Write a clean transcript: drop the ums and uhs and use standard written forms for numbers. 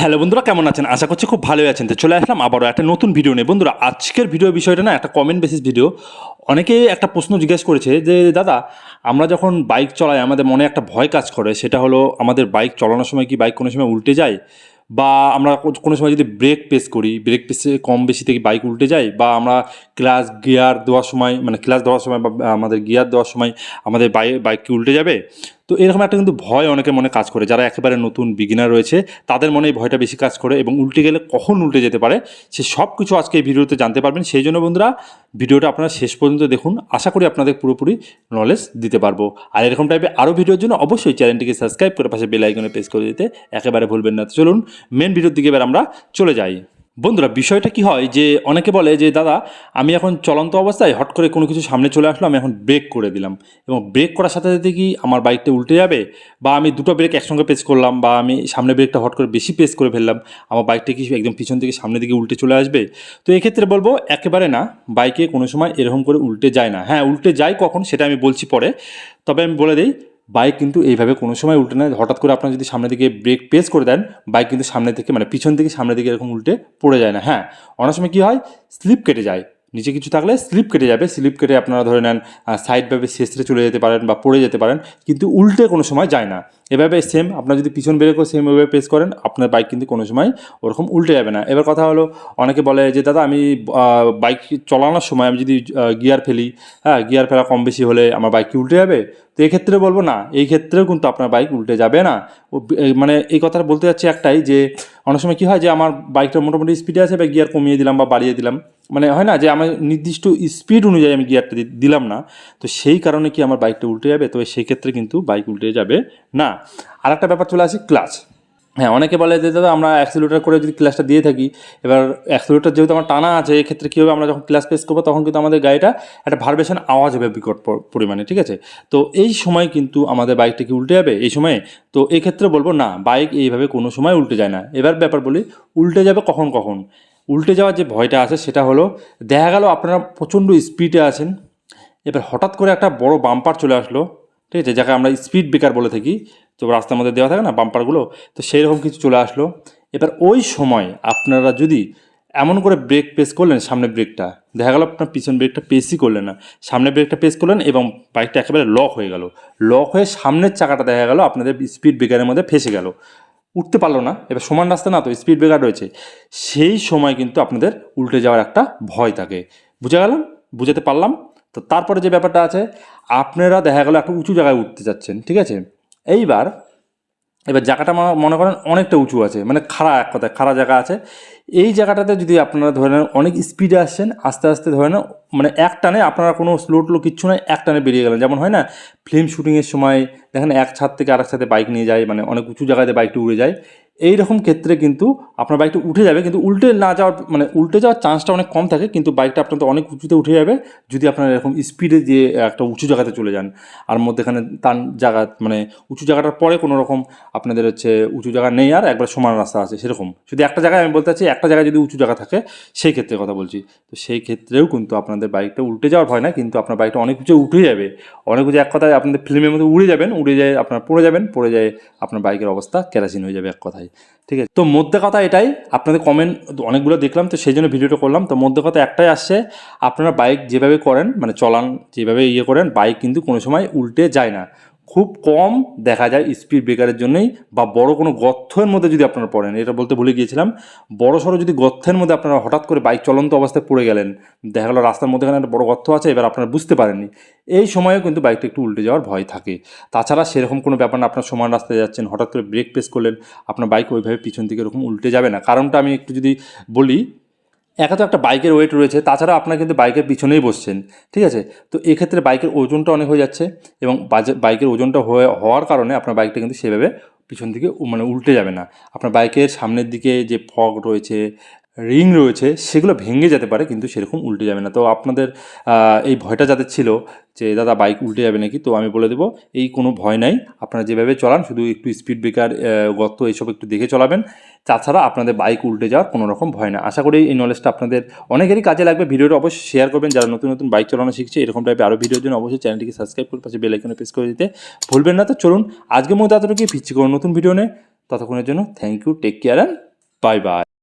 Hello বন্ধুরা, কেমন আছেন? আশা করছি খুব ভালোই আছেন। তো চলে আসলাম আবারও একটা নতুন ভিডিও নিয়ে। বন্ধুরা, আজকের ভিডিও বিষয়টা না একটা কমেন্ট বেসিস ভিডিও। অনেকেই একটা প্রশ্ন জিজ্ঞেস করেছে যে দাদা, আমরা যখন বাইক চলাই আমাদের মনে একটা ভয় কাজ করে, সেটা হলো আমাদের বাইক চালানোর সময় কি বাইক কোনো সময় উল্টে যায়, বা আমরা কোনো সময় যদি ব্রেক প্রেস করি, ব্রেক প্রেসে কম বেশি থেকে বাইক উল্টে যায়, বা আমরা ক্লাচ গিয়ার দেওয়ার সময় মানে ক্লাচ দেওয়ার সময় বা আমাদের গিয়ার দেওয়ার সময় আমাদের বাইক কি উল্টে যাবে। তো এরকম একটা কিন্তু ভয় অনেকের মনে কাজ করে, যারা একেবারে নতুন বিগিনার রয়েছে তাদের মনে এই ভয়টা বেশি কাজ করে, এবং উল্টে গেলে কখন উল্টে যেতে পারে সে সব কিছু আজকে এই ভিডিওতে জানতে পারবেন। সেই জন্য বন্ধুরা, ভিডিওটা আপনারা শেষ পর্যন্ত দেখুন, আশা করি আপনাদের পুরোপুরি নলেজ দিতে পারবো। আর এরকম টাইপের আরও ভিডিওর জন্য অবশ্যই চ্যানেলটিকে সাবস্ক্রাইব করে পাশে বেল আইকনে প্রেস করে দিতে একেবারে ভুলবেন না। তো চলুন মেন ভিডিওর দিকে এবার আমরা চলে যাই। বন্ধুরা, বিষয়টা কি হয় যে অনেকে বলে যে দাদা, আমি এখন চলন্ত অবস্থায় হট করে কোনো কিছু সামনে চলে আসলো, আমি এখন ব্রেক করে দিলাম, এবং ব্রেক করার সাথে সাথে কি আমার বাইকটা উল্টে যাবে, বা আমি দুটো ব্রেক একসঙ্গে প্রেস করলাম, বা আমি সামনে ব্রেকটা হট করে বেশি প্রেস করে ফেললাম, আমার বাইকটা কি একদম পিছন থেকে সামনের দিকে উল্টে চলে আসবে। তো এক্ষেত্রে বলবো একেবারে না, বাইকে কোনো সময় এরকম করে উল্টে যায় না। হ্যাঁ, উল্টে যায় কখন সেটা আমি বলছি পরে, তবে আমি বলে দিই বাইক কিন্তু এইভাবে কোনো সময় উল্টে না। হঠাৎ করে আপনার যদি সামনে দিকে ব্রেক প্রেস করে দেন, বাইক কিন্তু সামনে থেকে মানে পিছন থেকে সামনের দিকে এরকম উল্টে পড়ে যায় না। হ্যাঁ, অনেক সময় কী হয়, স্লিপ কেটে যায়, নিচে কিছু থাকলে স্লিপ কেটে যাবে, স্লিপ কেটে আপনারা ধরে নেন সাইডভাবে শেষরে চলে যেতে পারেন বা পড়ে যেতে পারেন, কিন্তু উল্টে কোনো সময় যায় না। এভাবে সেম আপনার যদি পিছন ব্রেকও সেম ওইভাবে প্রেস করেন, আপনার বাইক কিন্তু কোনো সময় ওরকম উল্টে যাবে না। এবার কথা হলো, অনেকে বলে যে দাদা, আমি বাইক চালানোর সময় আমি যদি গিয়ার ফেলি, হ্যাঁ, গিয়ার ফেলা কম বেশি হলে আমার বাইক কি উল্টে যাবে। তো এক্ষেত্রে বলবো না, এই ক্ষেত্রেও কিন্তু আপনার বাইক উল্টে যাবে না। মানে এই কথাটা বলতে যাচ্ছি একটাই, যে অনেক সময় কী হয় যে আমার বাইকটা মোটামুটি স্পিডে আছে, বা গিয়ার কমিয়ে দিলাম বা বাড়িয়ে দিলাম, মানে হয় না যে আমার নির্দিষ্ট স্পিড অনুযায়ী আমি গিয়ারটা দিলাম না, তো সেই কারণে কি আমার বাইকটা উল্টে যাবে? তো সেই ক্ষেত্রে কিন্তু বাইক উল্টে যাবে না। আর একটা ব্যাপার চলে আসি, ক্লাচ। হ্যাঁ, অনেকে বলে যে দাদা, আমরা অ্যাক্সিলেটর করে যদি ক্লাচটা দিয়ে থাকি, এবার অ্যাক্সিলেটর যেহেতু আমার টানা আছে, এক্ষেত্রে কী হবে, আমরা যখন ক্লাচ প্রেস করবো তখন কিন্তু আমাদের গাড়িটা একটা ভাইব্রেশন আওয়াজ হবে বিকট পরিমাণে, ঠিক আছে। তো এই সময় কিন্তু আমাদের বাইকটা কি উল্টে যাবে এই সময়ে? তো এই ক্ষেত্রে বলবো না, বাইক এইভাবে কোনো সময় উল্টে যায় না। এবার ব্যাপার বলি, উল্টে যাবে কখন কখন। উল্টে যাওয়ার যে ভয়টা আছে সেটা হলো, দেখা গেল আপনারা প্রচণ্ড স্পিডে আছেন, এবার হঠাৎ করে একটা বড় বাম্পার চলে আসলো, ঠিক আছে, যাকে আমরা স্পিড ব্রেকার বলে থাকি, তো রাস্তার মধ্যে দেওয়া থাকে না বাম্পারগুলো, তো সেই রকম কিছু চলে আসলো। এবার ওই সময় আপনারা যদি এমন করে ব্রেক প্রেস করলেন, সামনে ব্রেকটা দেখা গেল আপনার পিছন ব্রেকটা প্রেসই করলেন না, সামনে ব্রেকটা প্রেস করলেন এবং বাইকটা একেবারে লক হয়ে গেল, লক হয়ে সামনের চাকাটা দেখা গেল আপনাদের স্পিড ব্রেকারের মধ্যে ফেসে গেল, উঠতে পারলো না। এবার সমান রাস্তা না, তো স্পিড ব্রেকার রয়েছে, সেই সময় কিন্তু আপনাদের উল্টে যাওয়ার একটা ভয় থাকে। বুঝে গেলাম? বুঝাতে পারলাম? তো তারপরে যে ব্যাপারটা আছে, আপনারা দেখা গেলো একটা উঁচু জায়গায় উঠতে যাচ্ছেন, ঠিক আছে। এইবার এবার জায়গাটা মনে করেন অনেকটা উঁচু আছে, মানে খাড়া, এক কথায় খাড়া জায়গা আছে। এই জায়গাটাতে যদি আপনারা ধরে নেন অনেক স্পিডে আসছেন, আস্তে আস্তে ধরে নেন, মানে এক টানে আপনারা কোনো স্লো টো কিচ্ছু নয়, এক টানে বেরিয়ে গেলেন। যেমন হয় না ফিল্ম শুটিংয়ের সময় দেখেন এক ছাদ থেকে আরেক ছাদে বাইক নিয়ে যায়, মানে অনেক উঁচু জায়গাতে বাইকটা উড়ে যায়, এই রকম ক্ষেত্রে কিন্তু আপনার বাইকটা উঠে যাবে, কিন্তু উল্টে না যাওয়ার মানে উল্টে যাওয়ার চান্সটা অনেক কম থাকে, কিন্তু বাইকটা আপনার তো অনেক উঁচুতে উঠে যাবে যদি আপনারা এরকম স্পিডে দিয়ে একটা উঁচু জায়গাতে চলে যান। আর মধ্যেখানে টান জায়গা, মানে উঁচু জায়গাটার পরে কোনো রকম আপনাদের হচ্ছে উঁচু জায়গা নেই, আর একবার সমান রাস্তা আছে সেরকম, শুধু একটা জায়গায় আমি বলতে চাচ্ছি, একটা জায়গায় যদি উঁচু জায়গা থাকে সেই ক্ষেত্রে কথা বলছি। তো সেই ক্ষেত্রেও কিন্তু আপনাদের বাইকটা উল্টে যাওয়ার ভয় না, কিন্তু আপনার বাইকটা অনেক উঁচু উঠে যাবে, অনেক উঁচু, এক কথায় আপনাদের ফিল্মের মধ্যে উড়ে যাবেন, উড়ে যায় আপনার পড়ে যাবেন, পড়ে যায় আপনার বাইকের অবস্থা কেরাসিন হয়ে যাবে এক কথায়, ঠিক আছে। তো মধ্যে কথা এটাই, আপনাদের কমেন্ট অনেকগুলো দেখলাম, তো সেই জন্য ভিডিওটা করলাম। তো মধ্যে কথা একটাই আসছে, আপনারা বাইক যেভাবে করেন, মানে চলান যেভাবে করেন, বাইক কিন্তু কোনো সময় উল্টে যায় না। খুব কম দেখা যায় স্পিড ব্রেকারের জন্যই, বা বড় কোনো গর্তের মধ্যে যদি আপনারা পড়েন, এটা বলতে ভুলে গিয়েছিলাম, বড় সড়ো যদি গর্তের মধ্যে আপনারা হঠাৎ করে বাইক চলন্ত অবস্থায় পড়ে গেলেন, দেখা গেলো রাস্তার মধ্যে একটা বড় গর্ত আছে, এবার আপনারা বুঝতে পারেননি, এই সময়েও কিন্তু বাইকটা একটু উল্টে যাওয়ার ভয় থাকে। তাছাড়া সেরকম কোনো ব্যাপার না, আপনার সমান রাস্তায় যাচ্ছেন, হঠাৎ করে ব্রেক প্রেস করলেন, আপনার বাইক ওইভাবে পিছন থেকে এরকম উল্টে যাবে না। কারণটা আমি একটু যদি বলি, একা তো একটা বাইকের ওয়েট রয়েছে, তাছাড়া আপনার কিন্তু বাইকের পিছনেই বসছেন, ঠিক আছে। তো এক্ষেত্রে বাইকের ওজনটা অনেক হয়ে যাচ্ছে, এবং বাইকের ওজনটা হওয়ার কারণে আপনার বাইকটা কিন্তু সেভাবে পিছন দিকে মানে উল্টে যাবে না। আপনার বাইকের সামনের দিকে যে ফগ রয়েছে, রিং রয়েছে, সেগুলো ভেঙে যেতে পারে, কিন্তু সেরকম উল্টে যাবে না। তো আপনাদের এই ভয়টা যাদের ছিল যে দাদা বাইক উল্টে যাবে নাকি, তো আমি বলে দেবো এই কোনো ভয় নাই, আপনারা যেভাবে চলান শুধু একটু স্পিড ব্রেকার, গর্ত এইসব একটু দেখে চলাবেন, তাছাড়া আপনাদের বাইক উল্টে যাওয়ার কোনো রকম ভয় না। আশা করি এই নলেজটা আপনাদের অনেকেরই কাজে লাগবে। ভিডিওটা অবশ্যই শেয়ার করবেন, যারা নতুন নতুন বাইক চালানো শিখছে, এরকম টাইপের আরও ভিডিওর জন্য অবশ্যই চ্যানেলটিকে সাবস্ক্রাইব করে পাশে বেল আইকনে প্রেস করে দিতে ভুলবেন না। তো চলুন আজকের মধ্যে এতটুকুই, ফিরছি কোনো নতুন ভিডিও নেই, ততক্ষণের জন্য thank you, take care and bye by.